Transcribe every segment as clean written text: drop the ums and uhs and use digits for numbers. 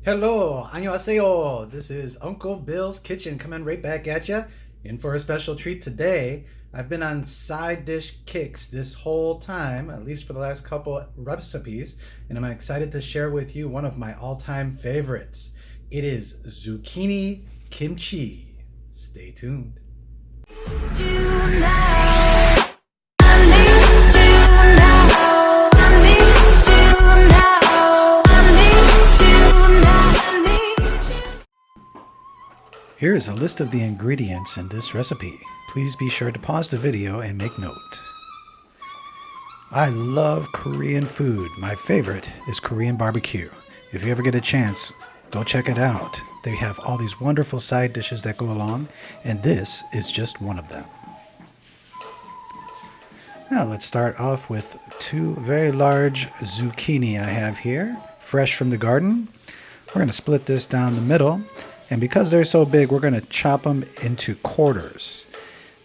Hello, annyeonghaseyo. This is Uncle Bill's Kitchen coming right back at you. In for a special treat today. I've been on side dish kicks this whole time, at least for the last couple recipes, and I'm excited to share with you one of my all-time favorites. It is zucchini kimchi. Stay tuned. Here is a list of the ingredients in this recipe. Please be sure to pause the video and make note. I love Korean food. My favorite is Korean barbecue. If you ever get a chance, go check it out. They have all these wonderful side dishes that go along, and this is just one of them. Now let's start off with two very large zucchini I have here, fresh from the garden. We're going to split this down the middle. And because they're so big, we're going to chop them into quarters.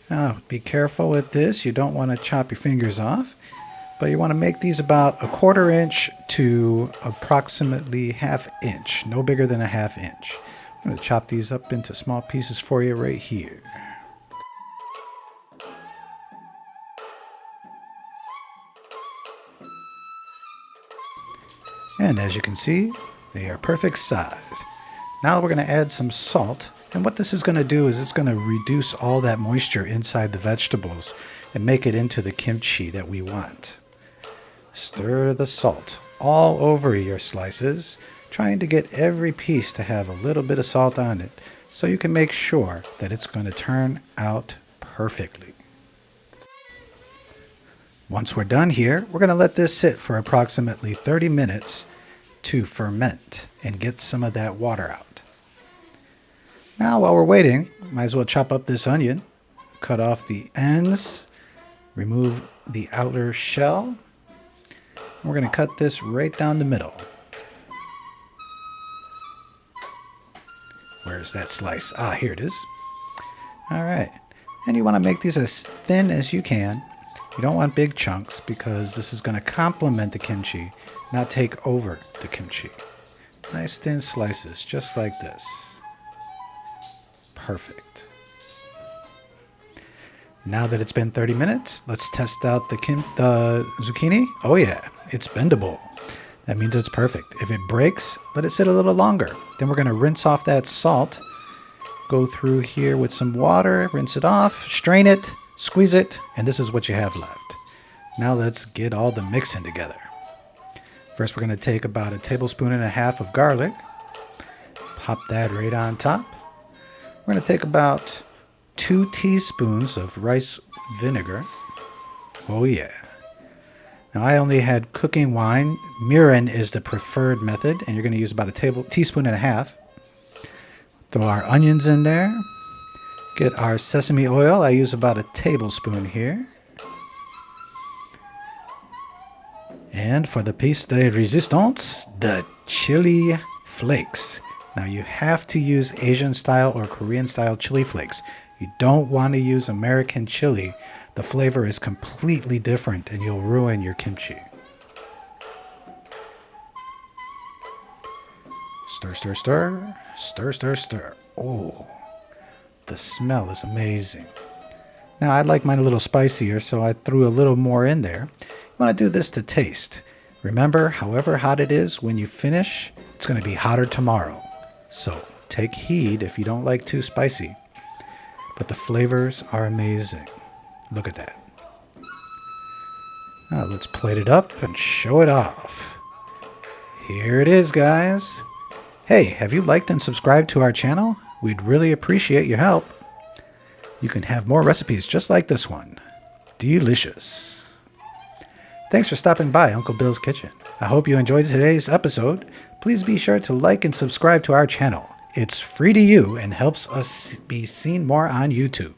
Now, be careful with this. You don't want to chop your fingers off, but you want to make these about 1/4 inch to approximately 1/2 inch, no bigger than 1/2 inch. I'm going to chop these up into small pieces for you right here. And as you can see, they are perfect sized. Now we're going to add some salt, and what this is going to do is it's going to reduce all that moisture inside the vegetables and make it into the kimchi that we want. Stir the salt all over your slices, trying to get every piece to have a little bit of salt on it so you can make sure that it's going to turn out perfectly. Once we're done here, we're going to let this sit for approximately 30 minutes to ferment and get some of that water out. Now while we're waiting, might as well chop up this onion, cut off the ends, remove the outer shell. We're going to cut this right down the middle. Where's that slice? Ah, here it is. All right. And you want to make these as thin as you can. You don't want big chunks because this is going to complement the kimchi, not take over the kimchi. Nice thin slices, just like this. Perfect. Now that it's been 30 minutes, let's test out the zucchini. Oh yeah, it's bendable. That means it's perfect. If it breaks, let it sit a little longer. Then we're going to rinse off that salt. Go through here with some water, rinse it off, strain it, squeeze it, and this is what you have left. Now let's get all the mixing together. First, we're going to take about 1.5 tablespoons of garlic. Pop that right on top. We're going to take about 2 teaspoons of rice vinegar. Oh yeah. Now I only had cooking wine. Mirin is the preferred method, and you're going to use about 1.5 teaspoons. Throw our onions in there. Get our sesame oil. I use about 1 tablespoon here. And for the piece de resistance, the chili flakes. Now you have to use Asian style or Korean style chili flakes. You don't want to use American chili. The flavor is completely different and you'll ruin your kimchi. Stir, stir, stir. Stir, stir, stir. Oh, the smell is amazing. Now I like mine a little spicier, so I threw a little more in there. You want to do this to taste. Remember, however hot it is, when you finish, it's going to be hotter tomorrow. So take heed if you don't like too spicy. But the flavors are amazing. Look at that. Now let's plate it up and show it off. Here it is, guys. Hey, have you liked and subscribed to our channel? We'd really appreciate your help. You can have more recipes just like this one. Delicious. Thanks for stopping by Uncle Bill's Kitchen. I hope you enjoyed today's episode. Please be sure to like and subscribe to our channel. It's free to you and helps us be seen more on YouTube.